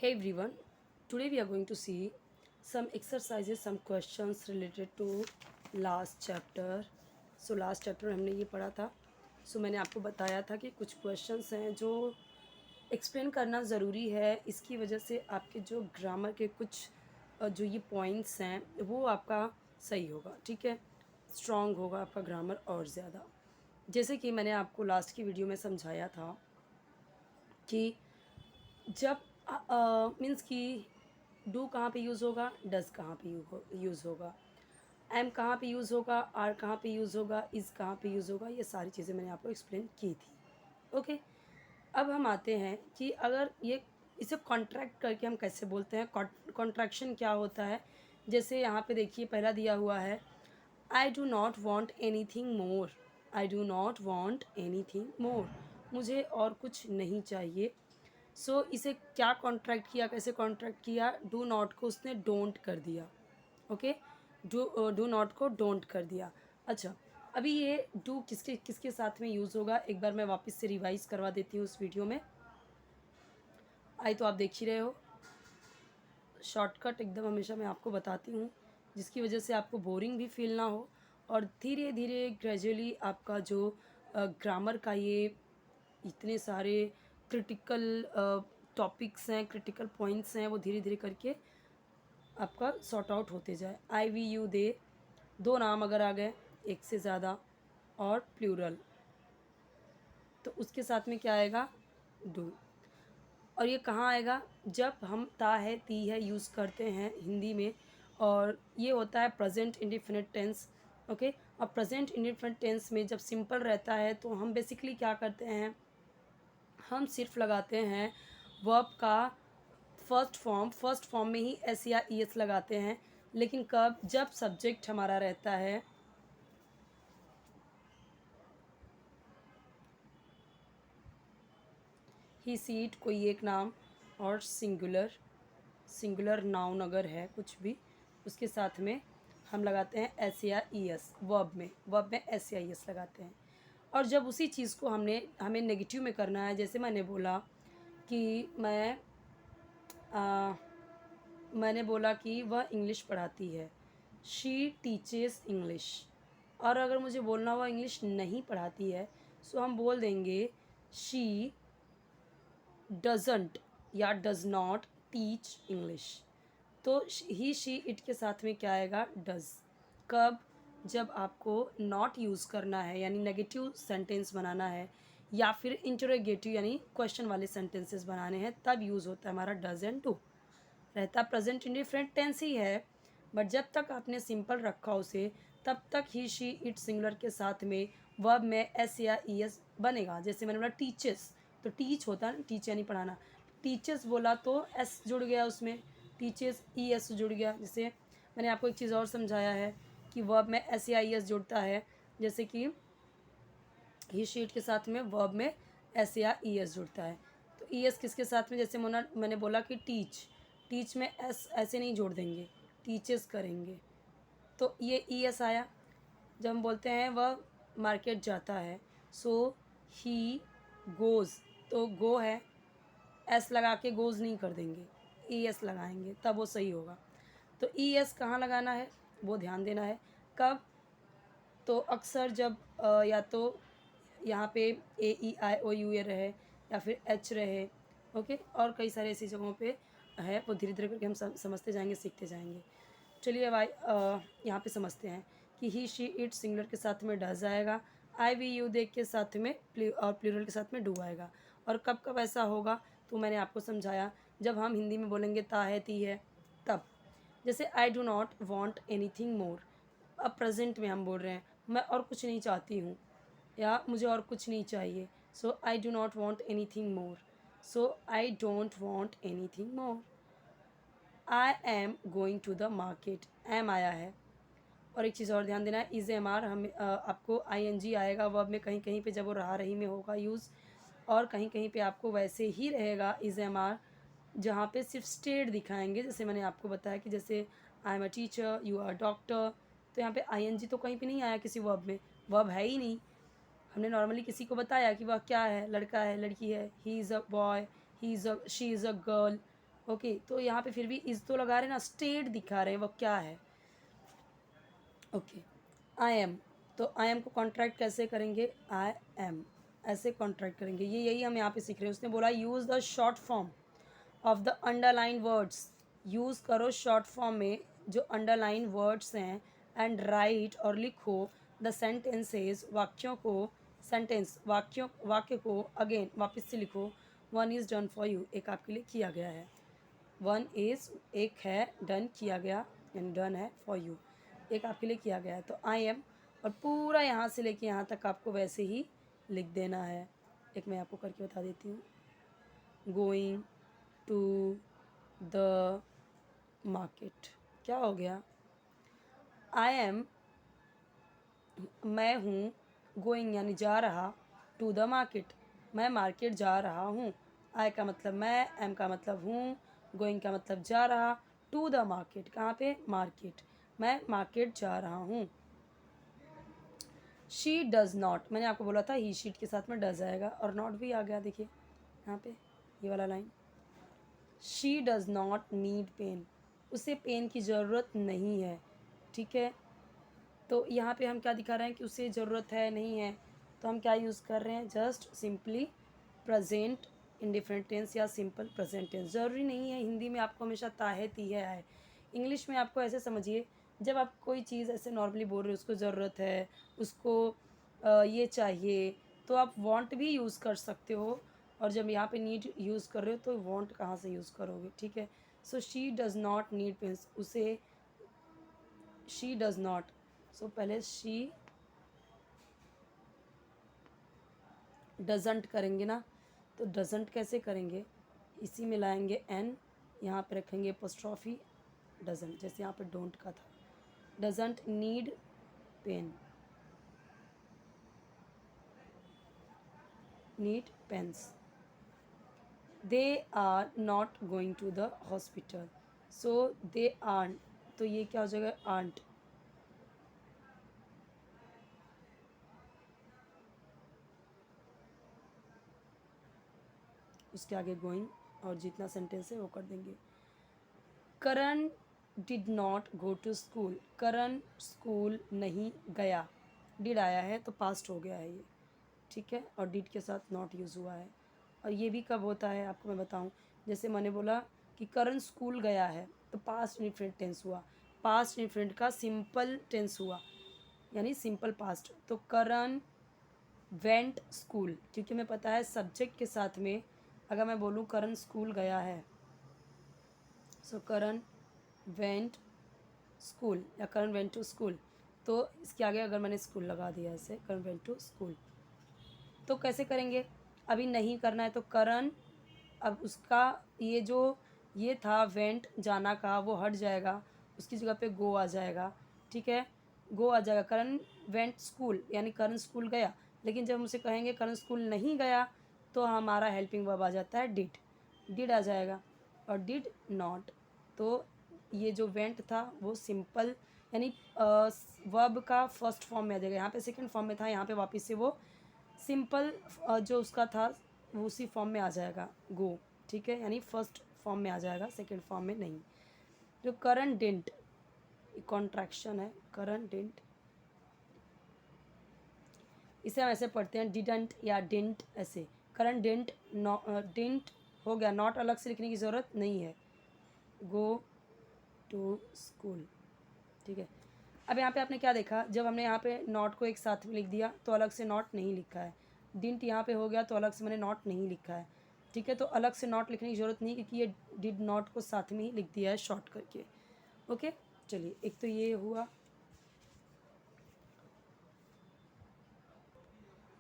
Hey everyone, today we are going to see some exercises, some questions related to last chapter. last chapter में हमने ये पढ़ा था. मैंने आपको बताया था कि कुछ questions हैं जो एक्सप्लेन करना ज़रूरी है. इसकी वजह से आपके जो ग्रामर के कुछ जो ये पॉइंट्स हैं वो आपका सही होगा. ठीक है, स्ट्रॉन्ग होगा आपका ग्रामर और ज़्यादा. जैसे कि मैंने आपको लास्ट की वीडियो में समझाया था कि जब मीन्स कि डू कहाँ पे यूज़ होगा, डज़ कहाँ पे यूज़ होगा, एम कहाँ पे यूज़ होगा, आर कहाँ पे यूज़ होगा, इज़ कहाँ पे यूज़ होगा, ये सारी चीज़ें मैंने आपको एक्सप्लेन की थी. ओके, अब हम आते हैं कि अगर ये इसे कॉन्ट्रैक्ट करके हम कैसे बोलते हैं. कॉन्ट्रैक्शन क्या होता है. जैसे यहाँ पे देखिए पहला दिया हुआ है, आई do not want anything more. I do not want anything मोर, मुझे और कुछ नहीं चाहिए. इसे क्या कॉन्ट्रैक्ट किया, कैसे कॉन्ट्रैक्ट किया. डू नॉट को उसने डोंट कर दिया. ओके, डू नॉट को डोंट कर दिया. अच्छा, अभी ये डू किसके किसके साथ में यूज़ होगा, एक बार मैं वापस से रिवाइज करवा देती हूँ उस वीडियो में. आई तो आप देख ही रहे हो, शॉर्टकट एकदम हमेशा मैं आपको बताती हूँ जिसकी वजह से आपको बोरिंग भी फील ना हो और धीरे धीरे ग्रेजुअली आपका जो ग्रामर का ये इतने सारे क्रिटिकल टॉपिक्स हैं, क्रिटिकल पॉइंट्स हैं, वो धीरे धीरे करके आपका सॉर्ट आउट होते जाए. आई वी यू दे, दो नाम अगर आ गए, एक से ज़्यादा और प्लूरल, तो उसके साथ में क्या आएगा, डू. और ये कहाँ आएगा, जब हम ता है ती है यूज़ करते हैं हिंदी में, और ये होता है प्रेजेंट इंडिफिनिट टेंस. ओके, और प्रेजेंट इंडिफिनिट टेंस में जब सिंपल रहता है तो हम बेसिकली क्या करते हैं, हम सिर्फ लगाते हैं वर्ब का फर्स्ट फॉर्म में ही एस या ई एस लगाते हैं. लेकिन कब, जब सब्जेक्ट हमारा रहता है, ही सी इट कोई एक नाम, और सिंगुलर सिंगुलर नाउन अगर है कुछ भी, उसके साथ में हम लगाते हैं एस या ई एस. वर्ब में एस या ई एस लगाते हैं. और जब उसी चीज़ को हमें नेगेटिव में करना है, जैसे कि आ, मैंने बोला कि वह इंग्लिश पढ़ाती है, शी टीचेस इंग्लिश. और अगर मुझे बोलना हुआ इंग्लिश नहीं पढ़ाती है, हम बोल देंगे शी डजंट या डज नॉट टीच इंग्लिश. तो ही शी इट के साथ में क्या आएगा, डज. कब, जब आपको नॉट यूज़ करना है यानी नेगेटिव सेंटेंस बनाना है, या फिर इंटरोगेटिव यानी क्वेश्चन वाले सेंटेंसेस बनाने हैं, तब यूज़ होता है हमारा डज एंड डू. रहता प्रेजेंट इंडिफरेंट टेंस ही है, बट जब तक आपने सिंपल रखा उसे, तब तक ही शी इट सिंगुलर के साथ में वर्ब में एस या ई एस बनेगा. जैसे मैंने बोला टीचर्स, तो टीच होता है ना, टीच यानी पढ़ाना. टीचर्स बोला तो एस जुड़ गया उसमें, टीचर्स ई एस जुड़ गया. जैसे मैंने आपको एक चीज़ और समझाया है कि वर्ब में एस या ई एस जुड़ता है, जैसे कि ही शीट के साथ में वर्ब में एस या ई एस जुड़ता है. तो ई एस किसके साथ में, जैसे मैंने बोला कि टीच, टीच में एस ऐसे नहीं जोड़ देंगे, टीचर्स करेंगे, तो ये ई एस आया. जब हम बोलते हैं वह मार्केट जाता है, ही गोज़, तो गो है, एस लगा के गोज़ नहीं कर देंगे, ई एस लगाएंगे, तब वो सही होगा. तो ई एस कहाँ लगाना है वो ध्यान देना है. कब, तो अक्सर जब या तो यहाँ पे ए ई आई ओ यू ए रहे, या फिर एच रहे. ओके, और कई सारे ऐसी जगहों पे है, वो धीरे धीरे करके हम समझते जाएंगे, सीखते जाएंगे. चलिए अब यहाँ पे समझते हैं कि ही शी इट सिंगुलर के साथ में डज आएगा, आई वी यू दे के साथ में और प्लूरल के साथ में डू आएगा. और कब कब ऐसा होगा, तो मैंने आपको समझाया, जब हम हिंदी में बोलेंगे ता है ती है, तब. जैसे आई do not want anything मोर, अब प्रेजेंट में हम बोल रहे हैं, मैं और कुछ नहीं चाहती हूँ या मुझे और कुछ नहीं चाहिए. I do not want anything more. I don't want anything more. I am going to the market, एम आया है. और एक चीज़ और ध्यान देना है, इज़ एम आर हम आपको आई एन जी आएगा वर्ब में कहीं कहीं पे जब वो रहा रही में होगा यूज़, और कहीं कहीं पे आपको वैसे ही रहेगा इज़ एम आर, जहाँ पे सिर्फ स्टेट दिखाएंगे. जैसे मैंने आपको बताया कि जैसे I am a teacher, you are doctor, तो यहाँ पे आई एन जी तो कहीं पे नहीं आया किसी वर्ब में, वर्ब है ही नहीं. हमने नॉर्मली किसी को बताया कि वह क्या है, लड़का है, लड़की है, he is a boy, he is a she is a girl. Okay, तो यहाँ पे फिर भी इज़ तो लगा रहे हैं ना, स्टेट दिखा रहे हैं, वो क्या है। ओके, आई एम, तो आई एम को कॉन्ट्रैक्ट कैसे करेंगे, आई एम ऐसे कॉन्ट्रैक्ट करेंगे, ये यही हम यहाँ पे सीख रहे हैं। उसने बोला use the short form of the underline words, use करो शॉर्ट फॉर्म में जो अंडरलाइन वर्ड्स हैं, एंड राइट और लिखो द सेंटेंसेस, वाक्यों को, सेंटेंस वाक्य को अगेन वापस से लिखो। One is done for you, एक आपके लिए किया गया है। वन इज़ एक है, डन किया गया, एंड डन है फॉर यू, एक आपके लिए किया गया है। तो आई एम, और पूरा यहाँ से लेके यहाँ तक आपको वैसे ही लिख देना है। एक मैं आपको करके बता देती हूँ। गोइंग टू द मार्केट, क्या हो गया, आई एम, मैं हूँ, गोइंग यानी जा रहा, टू द मार्केट, मैं मार्केट जा रहा हूँ। आई का मतलब मैं, एम का मतलब हूँ, गोइंग का मतलब जा रहा, टू द मार्केट कहाँ पे, मार्केट, मैं मार्केट जा रहा हूँ। शी डज़ नॉट, मैंने आपको बोला था ही शीट के साथ में डज़ आएगा, और नॉट भी आ गया, देखिए यहाँ पे ये वाला line. She does not need pen, उसे पेन की ज़रूरत नहीं है, ठीक है। तो यहाँ पे हम क्या दिखा रहे हैं कि उसे ज़रूरत है, नहीं है, तो हम क्या यूज़ कर रहे हैं, just simply present indifferent tense या सिंपल प्रेजेंट टेंस। ज़रूरी नहीं है हिंदी में आपको हमेशा ता है, ती है, आए। इंग्लिश में आपको ऐसे समझिए, जब आप कोई चीज़ ऐसे नॉर्मली बोल रहे हो, उसको ज़रूरत है, उसको ये चाहिए, तो आप वांट भी यूज़ कर सकते हो। और जब यहाँ पे नीड यूज़ कर रहे हो तो वांट कहाँ से यूज़ करोगे, ठीक है। So she does not need pens, उसे, शी डज़ नॉट, सो पहले शी डजंट करेंगे ना, तो डजंट कैसे करेंगे, इसी में लाएंगे एन, यहाँ पे रखेंगे एपोस्ट्रॉफी, डजंट, जैसे यहाँ पे डोंट का था, doesn't need pen, need pens. They are not going to the hospital, so they are, तो ये क्या हो जाएगा, आंट। उसके आगे गोइंग, और जितना सेंटेंस है वो कर देंगे। Karan did not go to school, Karan school नहीं गया, डिड आया है तो पास्ट हो गया है ये, ठीक है, और डिड के साथ नॉट यूज़ हुआ है। और ये भी कब होता है आपको मैं बताऊं, जैसे मैंने बोला कि करण स्कूल गया है, तो पास्ट इंडिफरेंट टेंस हुआ, पास्ट इंडिफरेंट का सिंपल टेंस हुआ, यानी सिंपल पास्ट। तो करण वेंट स्कूल, क्योंकि हमें पता है सब्जेक्ट के साथ में अगर मैं बोलूँ करण स्कूल गया है, सो करण वेंट स्कूल या करण वेंट टू स्कूल, तो इसके आगे अगर मैंने स्कूल लगा दिया ऐसे, करण वेंट टू स्कूल, तो कैसे करेंगे, अभी नहीं करना है तो करण, अब उसका ये जो ये था वेंट जाना का, वो हट जाएगा, उसकी जगह पे गो आ जाएगा, ठीक है, गो आ जाएगा। करण वेंट स्कूल यानी करण स्कूल गया, लेकिन जब हम उसे कहेंगे करण स्कूल नहीं गया, तो हमारा हेल्पिंग वर्ब आ जाता है डिड, डिड आ जाएगा, और डिड नॉट, तो ये जो वेंट था वो सिंपल यानी वर्ब का फर्स्ट फॉर्म में आ जाएगा, यहाँ पे सेकंड फॉर्म में था, यहाँ पे वापस से वो सिंपल जो उसका था वो उसी फॉर्म में आ जाएगा, गो, ठीक है, यानी फर्स्ट फॉर्म में आ जाएगा, सेकंड फॉर्म में नहीं। जो करंट डिंट, कॉन्ट्रैक्शन है, करंट डिंट, इसे हम ऐसे पढ़ते हैं डिडंट या डिंट, ऐसे करंट डिंट, डिंट हो गया, नॉट अलग से लिखने की ज़रूरत नहीं है, गो टू स्कूल, ठीक है। अब यहाँ पे आपने क्या देखा, जब हमने यहाँ पे नॉट को एक साथ में लिख दिया तो अलग से नॉट नहीं लिखा है, डिंट यहाँ पे हो गया तो अलग से मैंने नॉट नहीं लिखा है, ठीक है, तो अलग से नॉट लिखने की ज़रूरत नहीं, क्योंकि ये डिड नॉट को साथ में ही लिख दिया है शॉर्ट करके। ओके, चलिए, एक तो ये हुआ,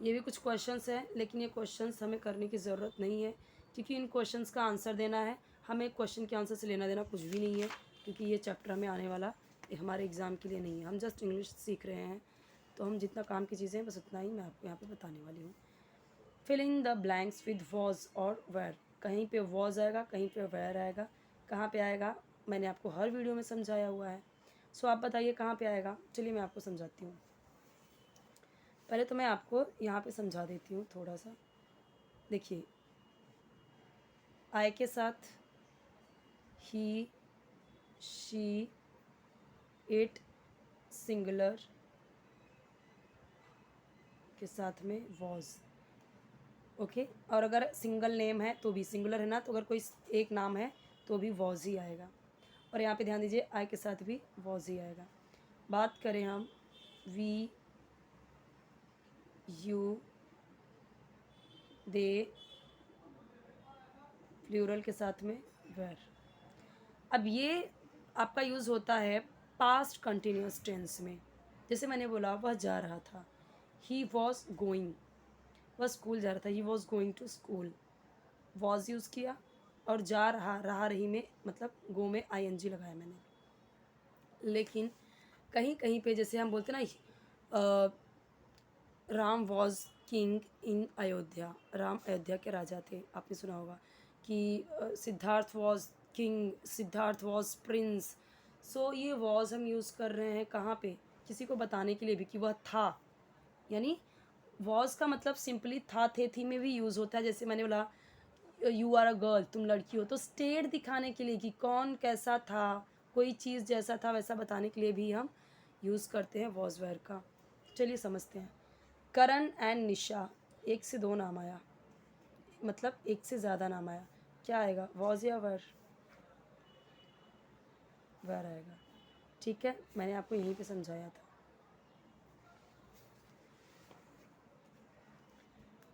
ये भी कुछ क्वेश्चंस हैं, लेकिन ये क्वेश्चंस हमें करने की ज़रूरत नहीं है, क्योंकि इन क्वेश्चंस का आंसर देना है, हमें क्वेश्चन के आंसर से लेना देना कुछ भी नहीं है, क्योंकि ये चैप्टर हमें आने वाला हमारे एग्ज़ाम के लिए नहीं है, हम जस्ट इंग्लिश सीख रहे हैं, तो हम जितना काम की चीज़ें हैं बस उतना ही मैं आपको यहाँ पे बताने वाली हूँ। Fill in the blanks with was और वेयर, कहीं पे वॉज आएगा, कहीं पे वेयर आएगा, कहाँ पे आएगा मैंने आपको हर वीडियो में समझाया हुआ है। सो आप बताइए कहाँ पे आएगा, चलिए मैं आपको समझाती हूँ। पहले तो मैं आपको यहाँ पे समझा देती हूँ थोड़ा सा, देखिए, आई के साथ ही, शी, इट सिंगुलर के साथ में वॉज। ओके, और अगर सिंगल नेम है तो भी सिंगुलर है ना, तो अगर कोई एक नाम है तो भी वॉज ही आएगा। और यहाँ पे ध्यान दीजिए आई के साथ भी वॉज ही आएगा। बात करें हम वी, यू, दे, प्लूरल के साथ में वेर। अब ये आपका यूज़ होता है पास्ट कंटिन्यूस टेंस में। जैसे मैंने बोला वह जा रहा था, ही वॉज गोइंग, वह स्कूल जा रहा था, he was going to school, was use किया। और जा रहा, रहा रही में मतलब गो में ING लगाया मैंने। लेकिन कहीं कहीं पे जैसे हम बोलते ना Ram was king in Ayodhya, Ram Ayodhya के राजा थे, आपने सुना होगा कि Siddhartha was king, Siddhartha was prince. So ये वॉज हम यूज़ कर रहे हैं कहाँ पे, किसी को बताने के लिए भी कि वह था। यानी वॉज का मतलब सिंपली था, थे, थी में भी यूज़ होता है। जैसे मैंने बोला यू आर अ गर्ल, तुम लड़की हो, तो स्टेट दिखाने के लिए कि कौन कैसा था, कोई चीज़ जैसा था वैसा बताने के लिए भी हम यूज़ करते हैं वॉज वेयर का। चलिए समझते हैं। करण एंड निशा, एक से दो नाम आया, मतलब एक से ज़्यादा नाम आया, क्या आएगा, वॉज या वेर? वेर आएगा। ठीक है, मैंने आपको यहीं पे समझाया था।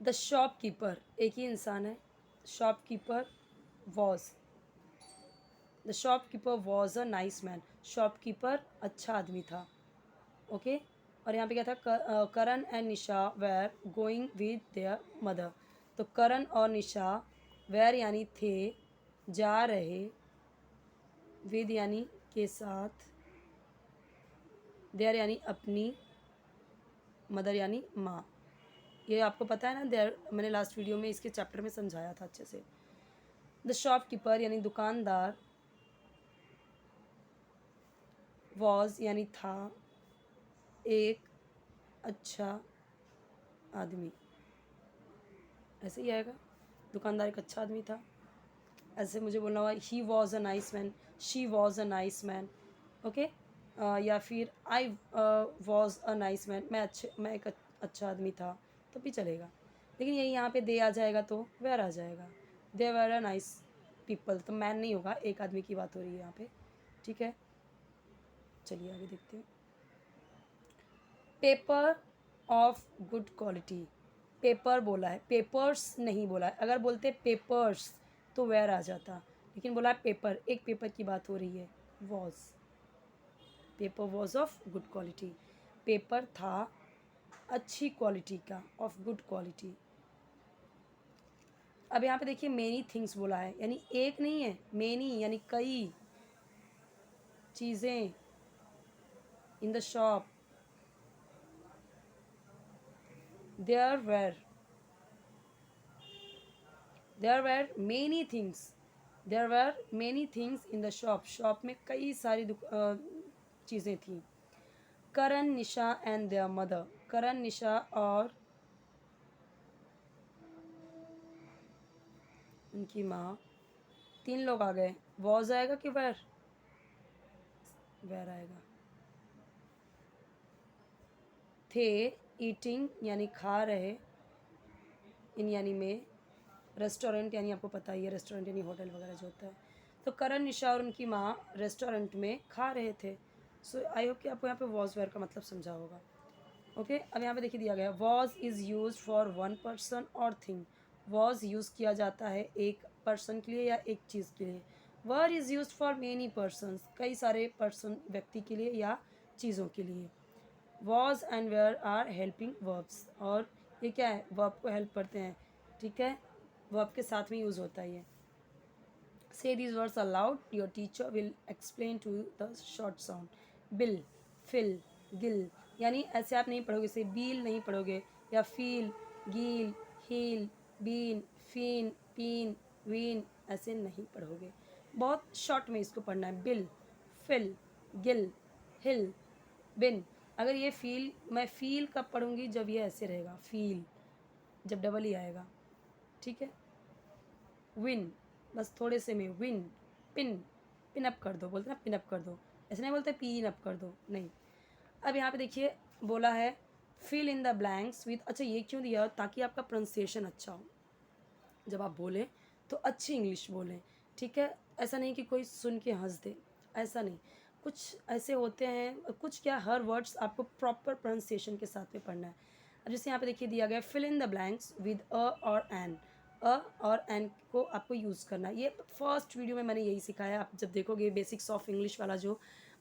द शॉपकीपर, एक ही इंसान है, shopkeeper was, the shopkeeper was a nice man, shopkeeper अच्छा आदमी था। ओके, और यहाँ पे क्या था, Karan and Nisha were going with their mother. तो करण और निशा, वेर यानी थे, जा रहे, विद यानी के साथ, देयर यानी अपनी, मदर यानी माँ। ये आपको पता है ना, देयर मैंने लास्ट वीडियो में इसके चैप्टर में समझाया था अच्छे से। द शॉपकीपर यानी दुकानदार, वॉज यानी था, एक अच्छा आदमी, ऐसे ही आएगा, दुकानदार एक अच्छा आदमी था। ऐसे मुझे बोलना होगा he was a nice man, she was a nice man. Okay, या फिर I was a nice man, मैं एक अच्छा आदमी था, तो भी चलेगा। लेकिन यही यहाँ पे दे आ जाएगा तो वेयर आ जाएगा, they were a nice people, तो मैन नहीं होगा, एक आदमी की बात हो रही है यहाँ पे। ठीक है, चलिए आगे देखते हैं। Paper of good quality, paper बोला है, पेपर्स नहीं बोला है। अगर बोलते पेपर्स तो वेयर आ जाता, लेकिन बोला है पेपर, एक पेपर की बात हो रही है, was, paper was of good quality, paper था अच्छी क्वालिटी का, ऑफ गुड क्वालिटी। अब यहाँ पे देखिए मेनी थिंग्स बोला है, यानी एक नहीं है, मेनी यानी कई चीज़ें, in the shop there were, there were many things, there were many things in the shop, shop में कई सारी चीज़ें थीं। Karan, Nisha and their mother, Karan, Nisha और उनकी माँ, तीन लोग आ गए, वॉज आएगा कि वेर? वेर आएगा। थे, ईटिंग यानी खा रहे, इन यानी में, रेस्टोरेंट यानी आपको पता ही है, रेस्टोरेंट यानी होटल वगैरह जो होता है। तो करण, निशा और उनकी माँ रेस्टोरेंट में खा रहे थे। सो आई होप कि आपको यहाँ पे वॉज वेयर का मतलब समझा होगा। ओके, अब यहाँ पे देखिए दिया गया was is use for one person और थिंग, वॉज यूज़ किया जाता है एक पर्सन के लिए या एक चीज़ के लिए। Were is use for many persons, कई सारे पर्सन, व्यक्ति के लिए या चीज़ों के लिए। Was and were are helping verbs, और ये क्या है, वर्ब को हेल्प करते हैं। ठीक है, वर्ब के साथ में यूज़ होता है ये। Say these words aloud, your teacher will explain to the short sound, bill, fill, gill, यानी ऐसे आप नहीं पढ़ोगे, से बील नहीं पढ़ोगे, या फील, गील, heal, been, Fin, pin, Wien, ऐसे नहीं पढ़ोगे। बहुत शॉर्ट में इसको पढ़ना है, बिल, फिल, गिल, हिल, बिन। अगर ये फील, मैं फील कब पढ़ूंगी, जब ये ऐसे रहेगा, फील, जब डबल ही आएगा। ठीक है, विन, बस थोड़े से में, विन, पिन, पिन अप कर दो, बोलते हैं ना पिन अप कर दो, ऐसे नहीं बोलते पिन अप कर दो, नहीं। अब यहाँ पे देखिए बोला है fill in the blanks with, अच्छा ये क्यों दिया, ताकि आपका प्रोनाउंसिएशन अच्छा हो, जब आप बोलें तो अच्छी इंग्लिश बोलें, ठीक है। ऐसा नहीं कि कोई सुन के हंस दे, ऐसा नहीं। कुछ ऐसे होते हैं, कुछ क्या, हर वर्ड्स आपको प्रॉपर प्रोनाउंसिएशन के साथ में पढ़ना है। अब जैसे यहाँ पे देखिए दिया गया fill in the blanks with a और एन, अ और एन को आपको यूज़ करना है। ये फर्स्ट वीडियो में मैंने यही सिखाया। आप जब देखोगे बेसिक्स ऑफ इंग्लिश वाला जो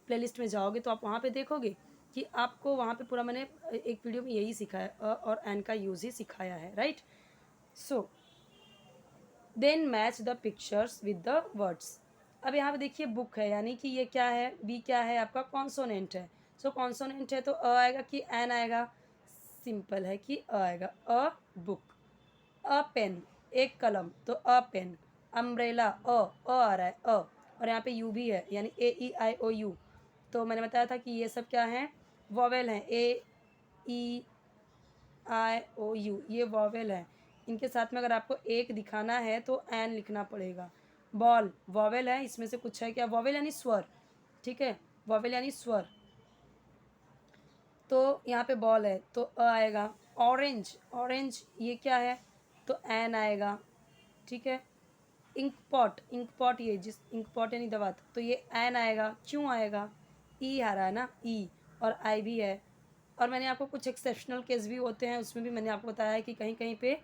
प्लेलिस्ट में जाओगे तो आप वहाँ पे देखोगे कि आपको वहाँ पे पूरा मैंने एक वीडियो में यही सिखाया, अ और एन का यूज़ ही सिखाया है, right. So then match the pictures with the words. अब यहाँ पे देखिए बुक है, यानी कि ये क्या है, बी क्या है आपका कॉन्सोनेंट है। सो कॉन्सोनेंट है तो अ आएगा कि एन आएगा, सिंपल है कि अ आएगा। अ बुक, अ पेन एक कलम तो अ पेन, अम्ब्रेला आ रहा है अ, और यहाँ पे यू भी है यानी AEIOU। तो मैंने बताया था कि ये सब क्या है, वॉवेल हैं, AEIOU ये वॉवेल है। इनके साथ में अगर आपको एक दिखाना है तो एन लिखना पड़ेगा। बॉल वॉवेल है, इसमें से कुछ है क्या, वॉवेल यानी स्वर, ठीक है, वॉवेल यानी स्वर। तो यहाँ पे बॉल है तो अ आएगा। ऑरेंज, ऑरेंज ये क्या है तो एन आएगा, ठीक है। इंक पॉट, इंक पॉट ये जिस इंक पॉट यानी दवात, तो ये एन आएगा, क्यों आएगा, ई आ रहा है ना, ई, और आई भी है। और मैंने आपको कुछ एक्सेप्शनल केस भी होते हैं, उसमें भी मैंने आपको बताया है कि कहीं कहीं पे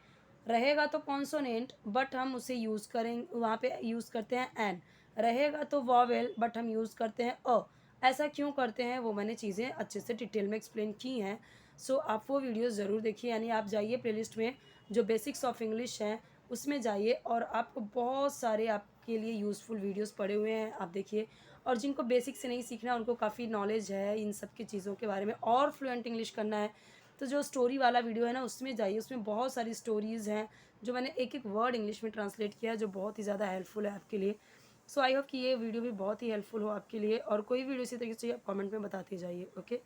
रहेगा तो कॉन्सोनेंट बट हम उसे यूज़ करेंगे, वहाँ पे यूज़ करते हैं एन, रहेगा तो वॉवेल बट हम यूज़ करते हैं अ। ऐसा क्यों करते हैं वो मैंने चीज़ें अच्छे से डिटेल में एक्सप्लेन की हैं। सो आप वो वीडियोज़ ज़रूर देखिए, यानी आप जाइए प्लेलिस्ट में जो बेसिक्स ऑफ इंग्लिश हैं उसमें जाइए और आपको बहुत सारे आपके लिए यूज़फुल वीडियोस पड़े हुए हैं, आप देखिए। और जिनको बेसिक से नहीं सीखना उनको काफ़ी नॉलेज है इन सब की चीज़ों के बारे में और फ्लुएंट इंग्लिश करना है तो जो स्टोरी वाला वीडियो है ना उसमें जाइए, उसमें बहुत सारी स्टोरीज़ हैं जो मैंने एक एक वर्ड इंग्लिश में ट्रांसलेट किया है, जो बहुत ही ज़्यादा हेल्पफुल है आपके लिए। सो आई होप कि ये वीडियो भी बहुत ही हेल्पफुल हो आपके लिए, और कोई वीडियो इसी तरीके से आप कमेंट में बताते जाइए। ओके।